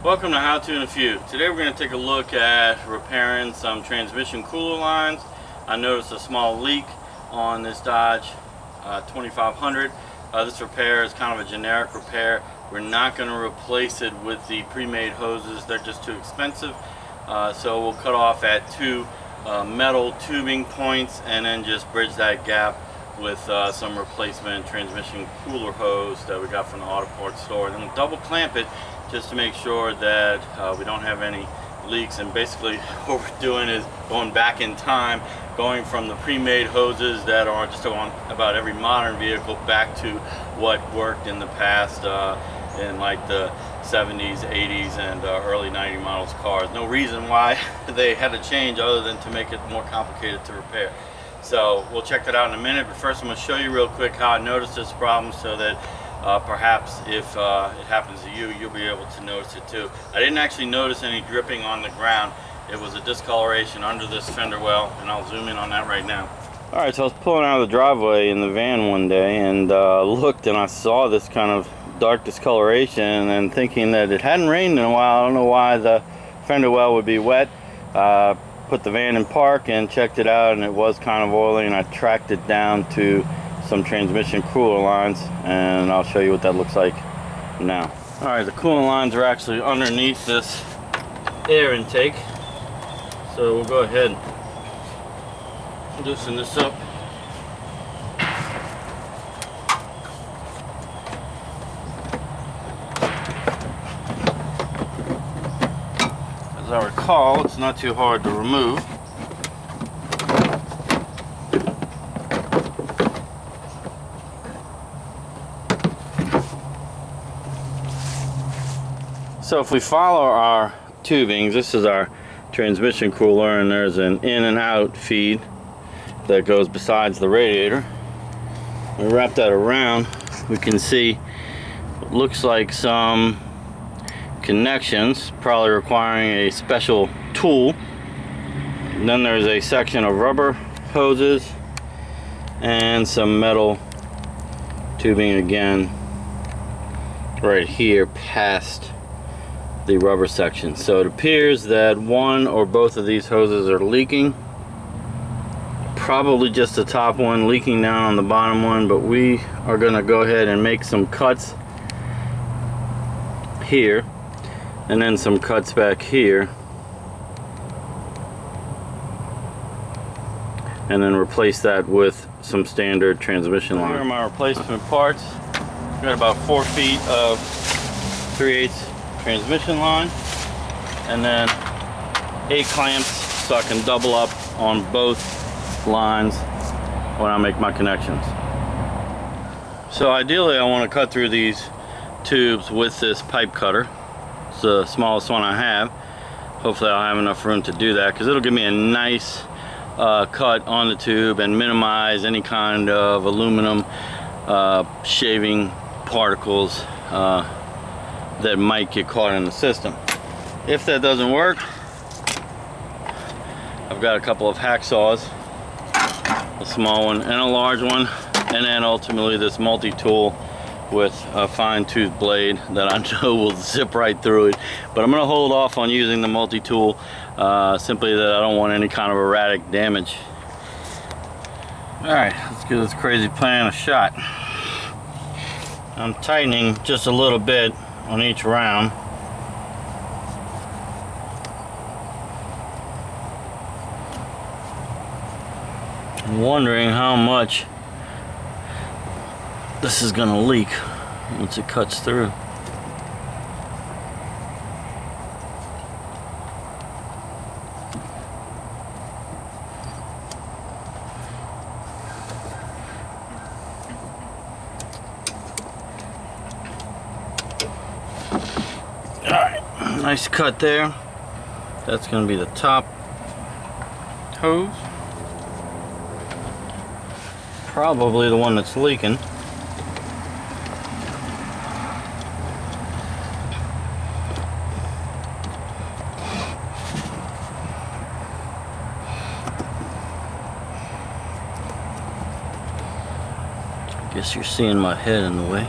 Welcome to How To in a Few. Today we're going to take a look at repairing some transmission cooler lines. I noticed a small leak on this Dodge 2500. This repair is kind of a generic repair. We're not going to replace it with the pre-made hoses. They're just too expensive. So we'll cut off at two metal tubing points and then just bridge that gap with some replacement transmission cooler hose that we got from the autoparts store. And then we'll double clamp it just to make sure that we don't have any leaks. And basically what we're doing is going back in time, going from the pre-made hoses that are just on about every modern vehicle back to what worked in the past in like the 70s, 80s, and early 90 models cars. No reason why they had to change other than to make it more complicated to repair. So we'll check that out in a minute, but first I'm going to show you real quick how I noticed this problem so that perhaps if it happens to you, you'll be able to notice it too. I didn't actually notice any dripping on the ground. It was a discoloration under this fender well, and I'll zoom in on that right now. Alright, so I was pulling out of the driveway in the van one day and looked, and I saw this kind of dark discoloration, and thinking that it hadn't rained in a while. I don't know why the fender well would be wet. Put the van in park and checked it out, and it was kind of oily, and I tracked it down to some transmission cooler lines, and I'll show you what that looks like now. Alright, the coolant lines are actually underneath this air intake, so we'll go ahead and loosen this up. As I recall, it's not too hard to remove. So if we follow our tubings, this is our transmission cooler, and there's an in and out feed that goes besides the radiator. We wrap that around, we can see what looks like some connections, probably requiring a special tool. And then there's a section of rubber hoses and some metal tubing again right here past the rubber section. So it appears that one or both of these hoses are leaking. Probably just the top one leaking down on the bottom one, but we are going to go ahead and make some cuts here and then some cuts back here, and then replace that with some standard transmission line. Here are my replacement parts. Got about 4 feet of 3/8 transmission line, and then 8 clamps so I can double up on both lines when I make my connections. So ideally I want to cut through these tubes with this pipe cutter. It's the smallest one I have. Hopefully I'll have enough room to do that, because it'll give me a nice cut on the tube and minimize any kind of aluminum shaving particles that might get caught in the system. If that doesn't work, I've got a couple of hacksaws, a small one and a large one, and then ultimately this multi-tool with a fine-tooth blade that I know will zip right through it. But I'm going to hold off on using the multi-tool, simply that I don't want any kind of erratic damage. Alright, let's give this crazy plan a shot. I'm tightening just a little bit on each round. I'm wondering how much this is going to leak once it cuts through. Alright, nice cut there. That's going to be the top hose. Probably the one that's leaking. Guess you're seeing my head in the way.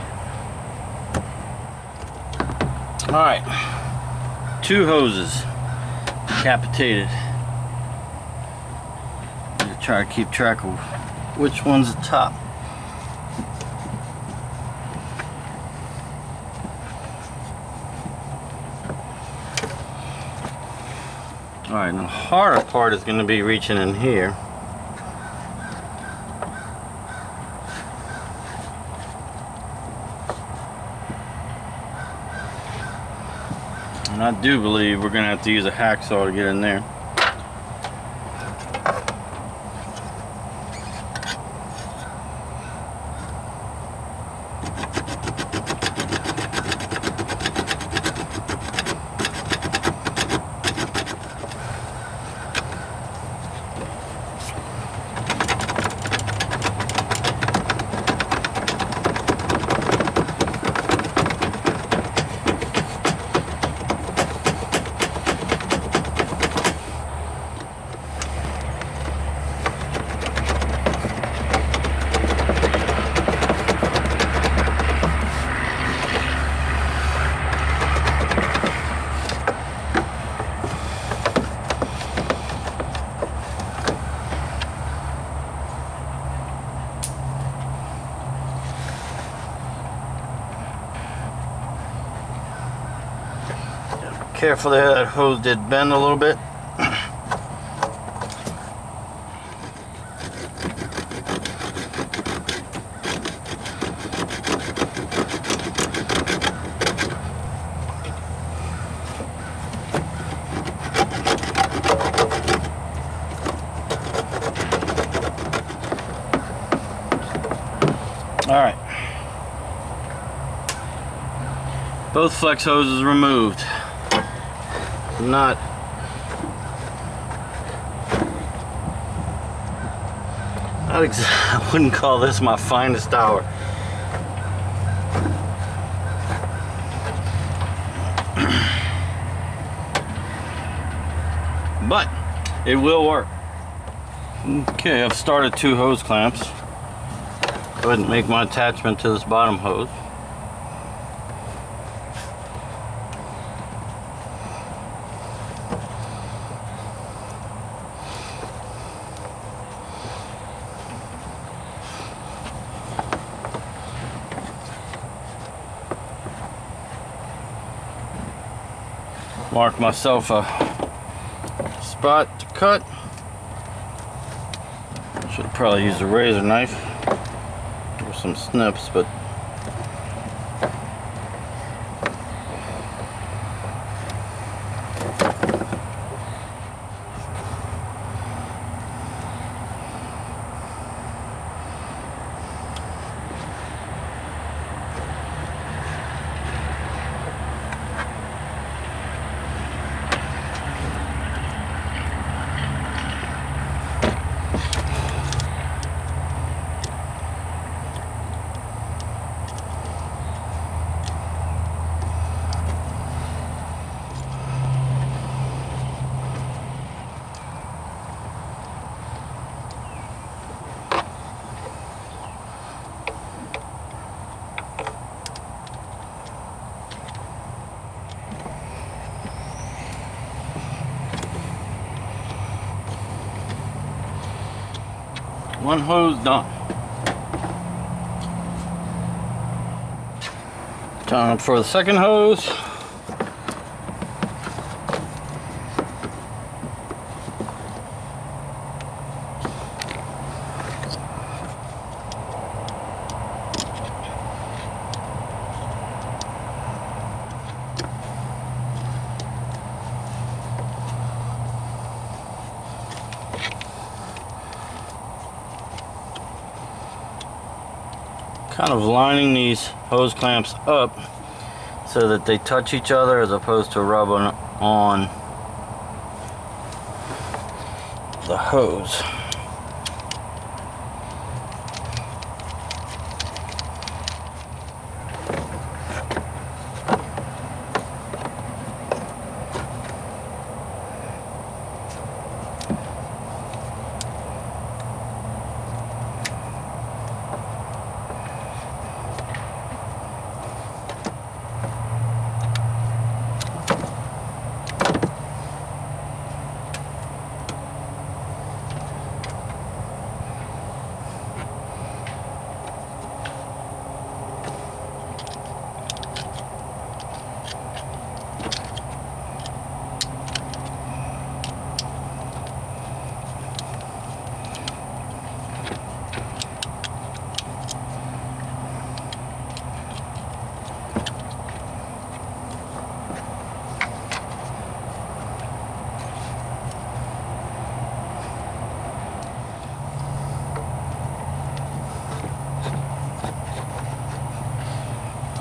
Alright, 2 hoses decapitated. I'm gonna try to keep track of which one's the top. Alright, the harder part is going to be reaching in here. And I do believe we're going to have to use a hacksaw to get in there. Careful there, that hose did bend a little bit. Alright. Both flex hoses removed. Not I wouldn't call this my finest hour. But it will work. Okay, I've started 2 hose clamps. Go ahead and make my attachment to this bottom hose. Mark myself a spot to cut. Should have probably used a razor knife or some snips, but one hose done. Time for the second hose. Kind of lining these hose clamps up so that they touch each other as opposed to rubbing on the hose.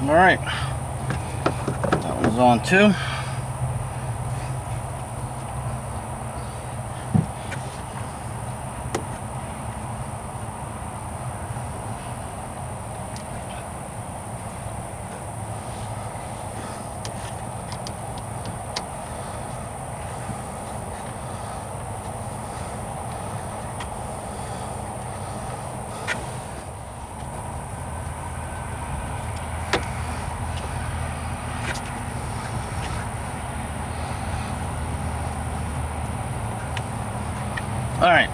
All right, that one's on too. Alright,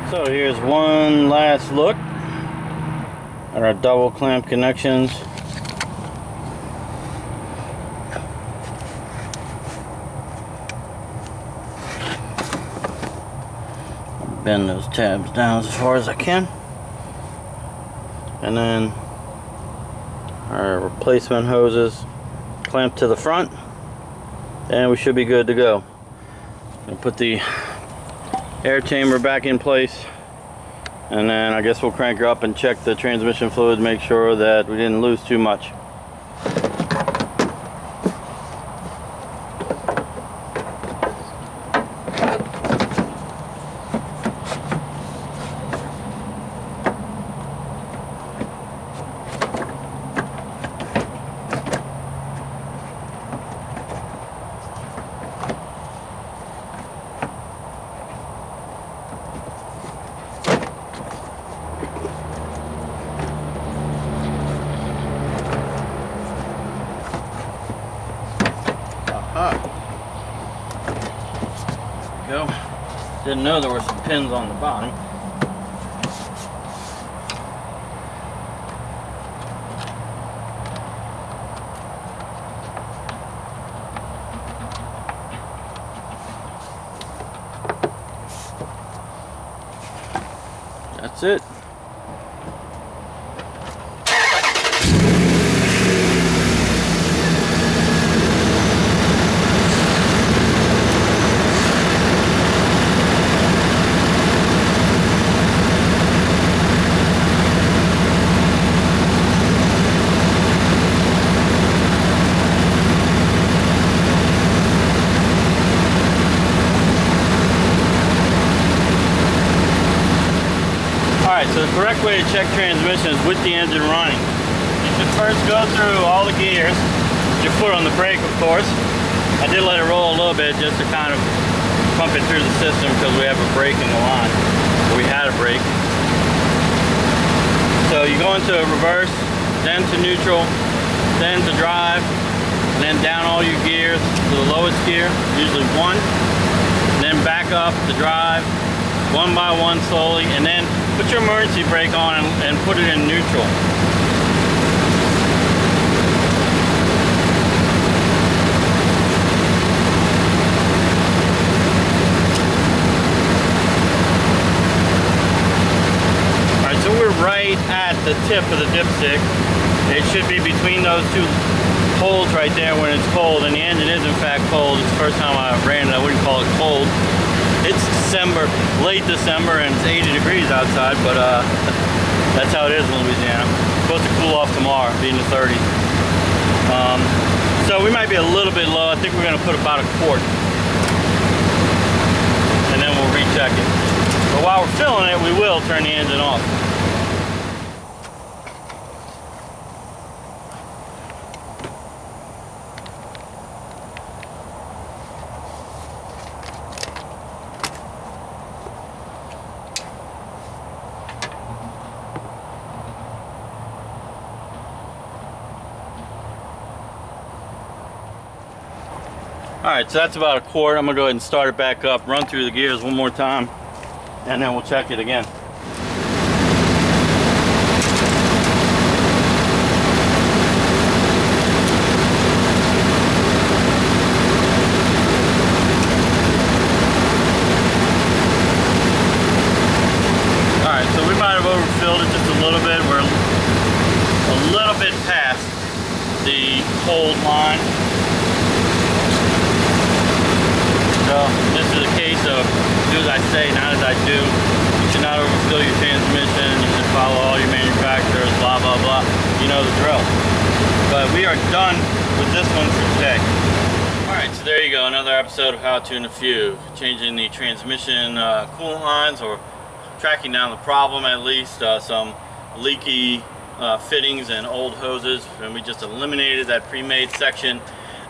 so here's one last look at our double clamp connections. Bend those tabs down as far as I can. And then our replacement hoses clamped to the front. And we should be good to go. I'll put the air chamber back in place, and then I guess we'll crank her up and check the transmission fluid, make sure that we didn't lose too much. Go. Didn't know there were some pins on the bottom. That's it. So the correct way to check transmission is with the engine running. You should first go through all the gears, your foot on the brake of course. I did let it roll a little bit just to kind of pump it through the system because we have a brake in the line. We had a brake. So you go into reverse, then to neutral, then to drive, and then down all your gears to the lowest gear, usually 1, and then back up to drive, 1 by 1 slowly, and then put your emergency brake on and put it in neutral. Alright, so we're right at the tip of the dipstick. It should be between those two holes right there when it's cold, and the engine is in fact cold. It's the first time I ran it. I wouldn't call it cold. It's December, late December, and it's 80 degrees outside, but that's how it is in Louisiana. It's supposed to cool off tomorrow, be in the 30s. So we might be a little bit low. I think we're going to put about 1 quart. And then we'll recheck it. But while we're filling it, we will turn the engine off. Alright, so that's about 1 quart. I'm going to go ahead and start it back up, run through the gears one more time, and then we'll check it again. Alright, so we might have overfilled it just a little bit. We're a little bit past the cold line. So this is a case of do as I say, not as I do. You should not overfill your transmission. You should follow all your manufacturers, blah, blah, blah. You know the drill. But we are done with this one for today. Alright, so there you go, another episode of How to in a Few. Changing the transmission coolant lines, or tracking down the problem at least. Some leaky fittings and old hoses, and we just eliminated that pre-made section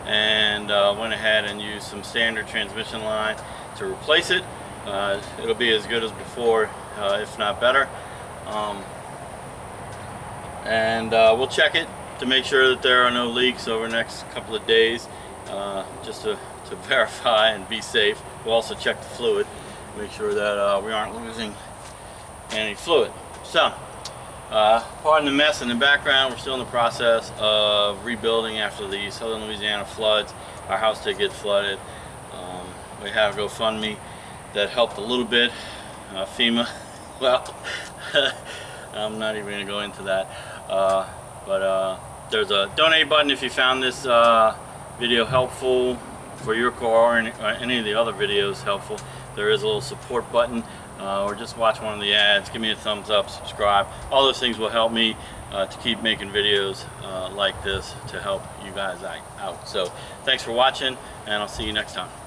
and went ahead and used some standard transmission line to replace it. It'll be as good as before, if not better. We'll check it to make sure that there are no leaks over the next couple of days, just to verify and be safe. We'll also check the fluid, make sure that we aren't losing any fluid. So, pardon the mess in the background. We're still in the process of rebuilding after the southern Louisiana floods. Our house did get flooded. We have a GoFundMe that helped a little bit. FEMA, well, I'm not even going to go into that. But there's a donate button if you found this video helpful for your car, or any of the other videos helpful. There is a little support button, or just watch one of the ads, give me a thumbs up, subscribe. All those things will help me to keep making videos like this to help you guys out. So thanks for watching, and I'll see you next time.